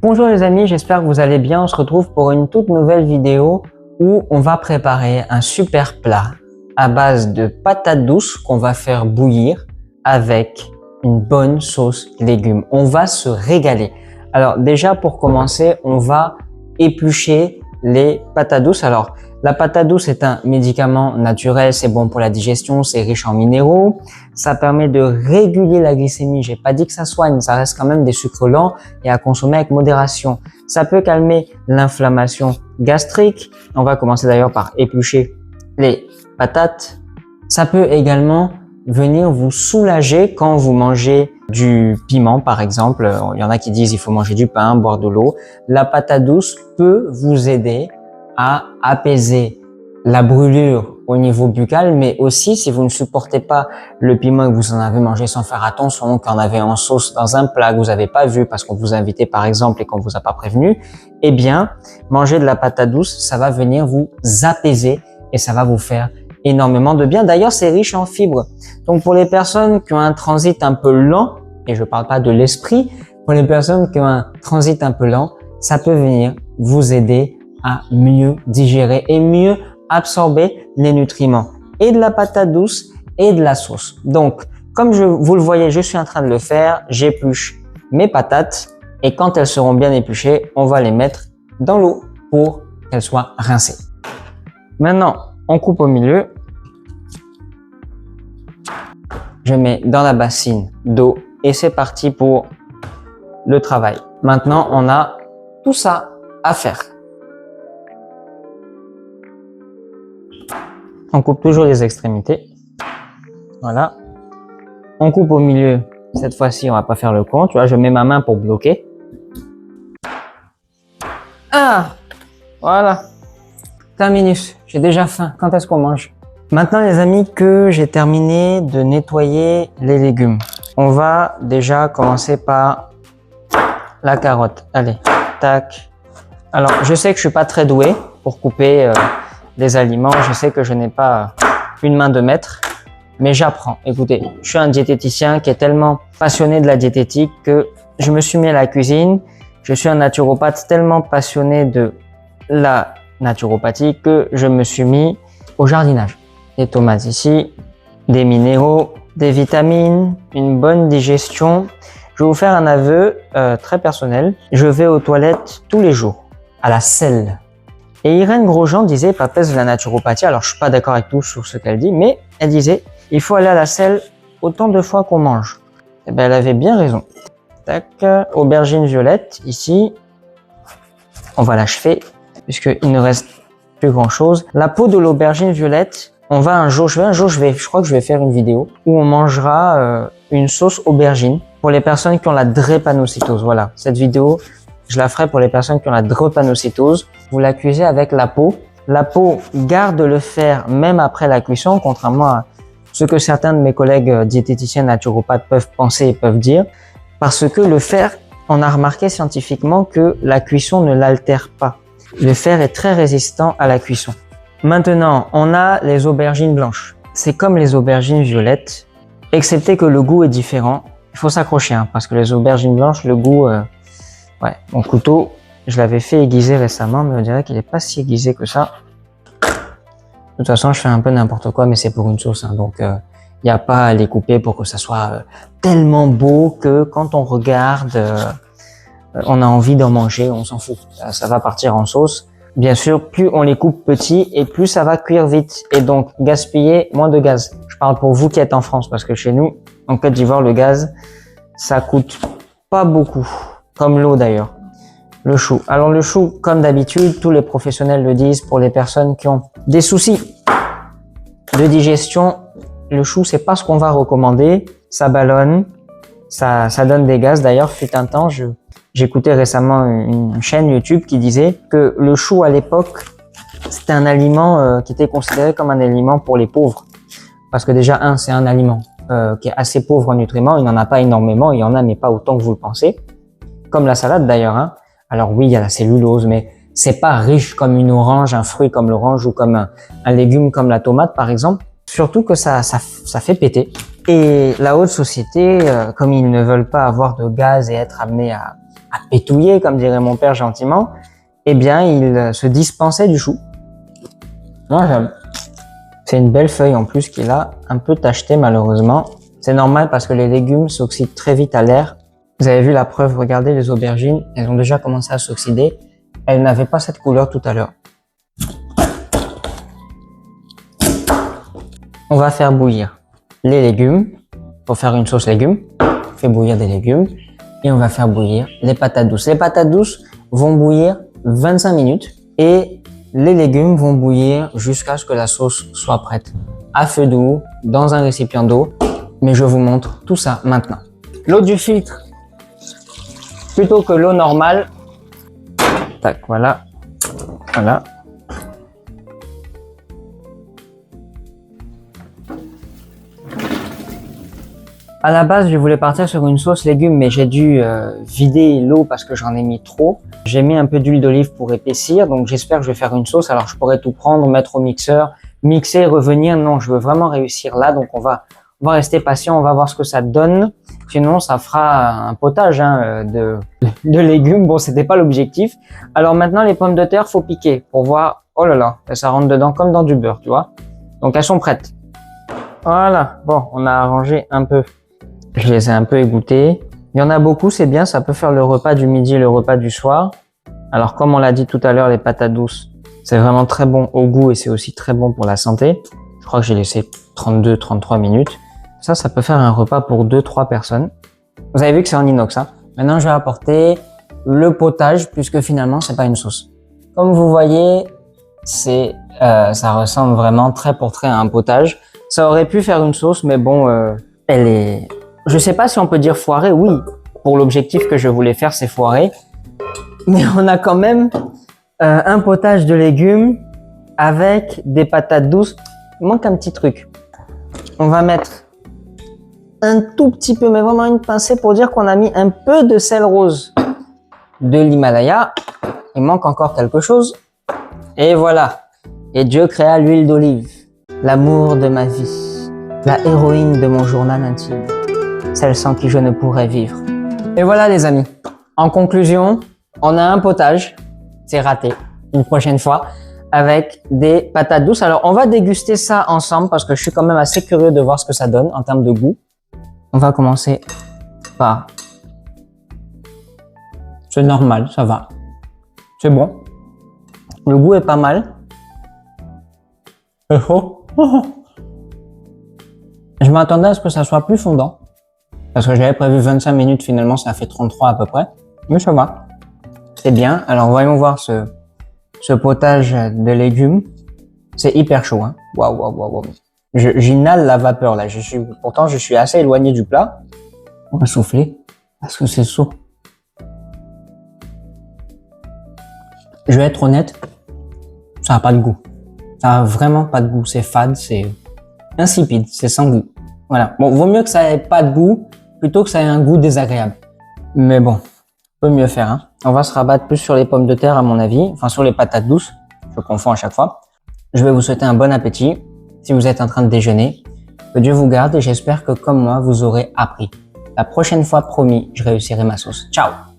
Bonjour les amis, j'espère que vous allez bien. On se retrouve pour une toute nouvelle vidéo où on va préparer un super plat à base de patates douces qu'on va faire bouillir avec une bonne sauce légumes. On va se régaler. Alors déjà pour commencer, on va éplucher les patates douces. Alors la patate douce est un médicament naturel, c'est bon pour la digestion, c'est riche en minéraux, ça permet de réguler la glycémie. J'ai pas dit que ça soigne, ça reste quand même des sucres lents et à consommer avec modération. Ça peut calmer l'inflammation gastrique. On va commencer d'ailleurs par éplucher les patates. Ça peut également venir vous soulager quand vous mangez du piment par exemple. Il y en a qui disent il faut manger du pain, boire de l'eau. La patate douce peut vous aider à apaiser la brûlure au niveau buccal, mais aussi si vous ne supportez pas le piment et que vous en avez mangé sans faire attention, qu'on avait en sauce dans un plat que vous n'avez pas vu parce qu'on vous a invité par exemple et qu'on vous a pas prévenu, eh bien, manger de la patate douce, ça va venir vous apaiser et ça va vous faire énormément de bien. D'ailleurs, c'est riche en fibres. Donc, pour les personnes qui ont un transit un peu lent, et je parle pas de l'esprit, pour les personnes qui ont un transit un peu lent, ça peut venir vous aider à mieux digérer et mieux absorber les nutriments et de la patate douce et de la sauce. Donc, comme vous le voyez, je suis en train de le faire, j'épluche mes patates et quand elles seront bien épluchées, on va les mettre dans l'eau pour qu'elles soient rincées. Maintenant, on coupe au milieu. Je mets dans la bassine d'eau et c'est parti pour le travail. Maintenant, on a tout ça à faire. On coupe toujours les extrémités. Voilà. On coupe au milieu. Cette fois-ci, on va pas faire le con. Tu vois, je mets ma main pour bloquer. Ah! Voilà. Terminus. J'ai déjà faim. Quand est-ce qu'on mange? Maintenant, les amis, que j'ai terminé de nettoyer les légumes, on va déjà commencer par la carotte. Allez. Tac. Alors, je sais que je suis pas très doué pour couper des aliments. Je sais que je n'ai pas une main de maître, mais j'apprends. Écoutez, je suis un diététicien qui est tellement passionné de la diététique que je me suis mis à la cuisine. Je suis un naturopathe tellement passionné de la naturopathie que je me suis mis au jardinage. Des tomates ici, des minéraux, des vitamines, une bonne digestion. Je vais vous faire un aveu très personnel. Je vais aux toilettes tous les jours, à la selle. Et Irène Grosjean disait, papesse de la naturopathie, alors je suis pas d'accord avec tout sur ce qu'elle dit, mais elle disait, il faut aller à la selle autant de fois qu'on mange. Et ben, elle avait bien raison. Tac, aubergine violette, ici. On va l'achever, puisqu'il ne reste plus grand chose. La peau de l'aubergine violette, on va un jour, je crois que je vais faire une vidéo où on mangera une sauce aubergine pour les personnes qui ont la drépanocytose. Voilà, cette vidéo, je la ferai pour les personnes qui ont la drépanocytose. Vous la cuisez avec la peau. La peau garde le fer même après la cuisson, contrairement à ce que certains de mes collègues diététiciens naturopathes peuvent penser et peuvent dire. Parce que le fer, on a remarqué scientifiquement que la cuisson ne l'altère pas. Le fer est très résistant à la cuisson. Maintenant, on a les aubergines blanches. C'est comme les aubergines violettes, excepté que le goût est différent. Il faut s'accrocher, hein, parce que les aubergines blanches, le goût... Ouais, mon couteau, je l'avais fait aiguiser récemment, mais on dirait qu'il n'est pas si aiguisé que ça. De toute façon, je fais un peu n'importe quoi, mais c'est pour une sauce, hein, donc il n'y a pas à les couper pour que ça soit tellement beau que quand on regarde, on a envie d'en manger, on s'en fout. Ça va partir en sauce. Bien sûr, plus on les coupe petits et plus ça va cuire vite et donc gaspiller moins de gaz. Je parle pour vous qui êtes en France, parce que chez nous, en Côte d'Ivoire, le gaz, ça coûte pas beaucoup. Comme l'eau d'ailleurs. Le chou. Alors le chou, comme d'habitude, tous les professionnels le disent pour les personnes qui ont des soucis de digestion, le chou, c'est pas ce qu'on va recommander. Ça ballonne, ça donne des gaz. D'ailleurs, fut un temps, j'écoutais récemment une chaîne YouTube qui disait que le chou à l'époque, c'était un aliment qui était considéré comme un aliment pour les pauvres. Parce que déjà, c'est un aliment qui est assez pauvre en nutriments. Il n'en a pas énormément, il y en a, mais pas autant que vous le pensez. Comme la salade d'ailleurs, hein. Alors oui, il y a la cellulose, mais c'est pas riche comme une orange, un fruit comme l'orange ou comme un légume comme la tomate par exemple. Surtout que ça fait péter. Et la haute société, comme ils ne veulent pas avoir de gaz et être amenés pétouiller, comme dirait mon père gentiment, eh bien, il se dispensait du chou. Moi, j'aime. C'est une belle feuille en plus qu'il a un peu tachetée malheureusement. C'est normal parce que les légumes s'oxydent très vite à l'air. Vous avez vu la preuve, regardez les aubergines, elles ont déjà commencé à s'oxyder. Elles n'avaient pas cette couleur tout à l'heure. On va faire bouillir les légumes pour faire une sauce légumes. On fait bouillir des légumes et on va faire bouillir les patates douces. Les patates douces vont bouillir 25 minutes et les légumes vont bouillir jusqu'à ce que la sauce soit prête. À feu doux, dans un récipient d'eau. Mais je vous montre tout ça maintenant. L'eau du filtre, plutôt que l'eau normale. Tac, voilà. Voilà. À la base, je voulais partir sur une sauce légumes, mais j'ai dû vider l'eau parce que j'en ai mis trop. J'ai mis un peu d'huile d'olive pour épaissir, donc j'espère que je vais faire une sauce. Alors, je pourrais tout prendre, mettre au mixeur, mixer, revenir. Non, je veux vraiment réussir là, donc on va rester patient, on va voir ce que ça donne. Sinon, ça fera un potage de légumes. Bon, c'était pas l'objectif. Alors maintenant, les pommes de terre, faut piquer pour voir. Oh là là, ça rentre dedans comme dans du beurre, tu vois. Donc, elles sont prêtes. Voilà. Bon, on a arrangé un peu. Je les ai un peu égouttées. Il y en a beaucoup, c'est bien. Ça peut faire le repas du midi et le repas du soir. Alors, comme on l'a dit tout à l'heure, les patates douces, c'est vraiment très bon au goût et c'est aussi très bon pour la santé. Je crois que j'ai laissé 32-33 minutes. Ça peut faire un repas pour 2-3 personnes. Vous avez vu que c'est en inox, hein. Maintenant, je vais apporter le potage puisque finalement, c'est pas une sauce. Comme vous voyez, ça ressemble vraiment trait pour trait à un potage. Ça aurait pu faire une sauce, mais bon, elle est... Je sais pas si on peut dire foirée, oui. Pour l'objectif que je voulais faire, c'est foiré. Mais on a quand même un potage de légumes avec des patates douces. Il manque un petit truc. On va mettre un tout petit peu, mais vraiment une pincée pour dire qu'on a mis un peu de sel rose de l'Himalaya. Il manque encore quelque chose. Et voilà. Et Dieu créa l'huile d'olive, l'amour de ma vie, la héroïne de mon journal intime, celle sans qui je ne pourrais vivre. Et voilà les amis. En conclusion, on a un potage, c'est raté, une prochaine fois, avec des patates douces. Alors, on va déguster ça ensemble parce que je suis quand même assez curieux de voir ce que ça donne en termes de goût. On va commencer par... C'est normal, ça va. C'est bon. Le goût est pas mal. Je m'attendais à ce que ça soit plus fondant. Parce que j'avais prévu 25 minutes, finalement ça fait 33 à peu près. Mais ça va. C'est bien. Alors, voyons voir ce potage de légumes. C'est hyper chaud, hein. Waouh, waouh, waouh, waouh. J'inhale la vapeur, là. Pourtant, je suis assez éloigné du plat. On va souffler. Parce que c'est chaud. Je vais être honnête. Ça n'a pas de goût. Ça a vraiment pas de goût. C'est fade, c'est insipide, c'est sans goût. Voilà. Bon, vaut mieux que ça ait pas de goût plutôt que ça ait un goût désagréable. Mais bon, on peut mieux faire, hein. On va se rabattre plus sur les pommes de terre, à mon avis. Enfin, sur les patates douces. Je confonds à chaque fois. Je vais vous souhaiter un bon appétit si vous êtes en train de déjeuner. Que Dieu vous garde et j'espère que comme moi, vous aurez appris. La prochaine fois, promis, je réussirai ma sauce. Ciao!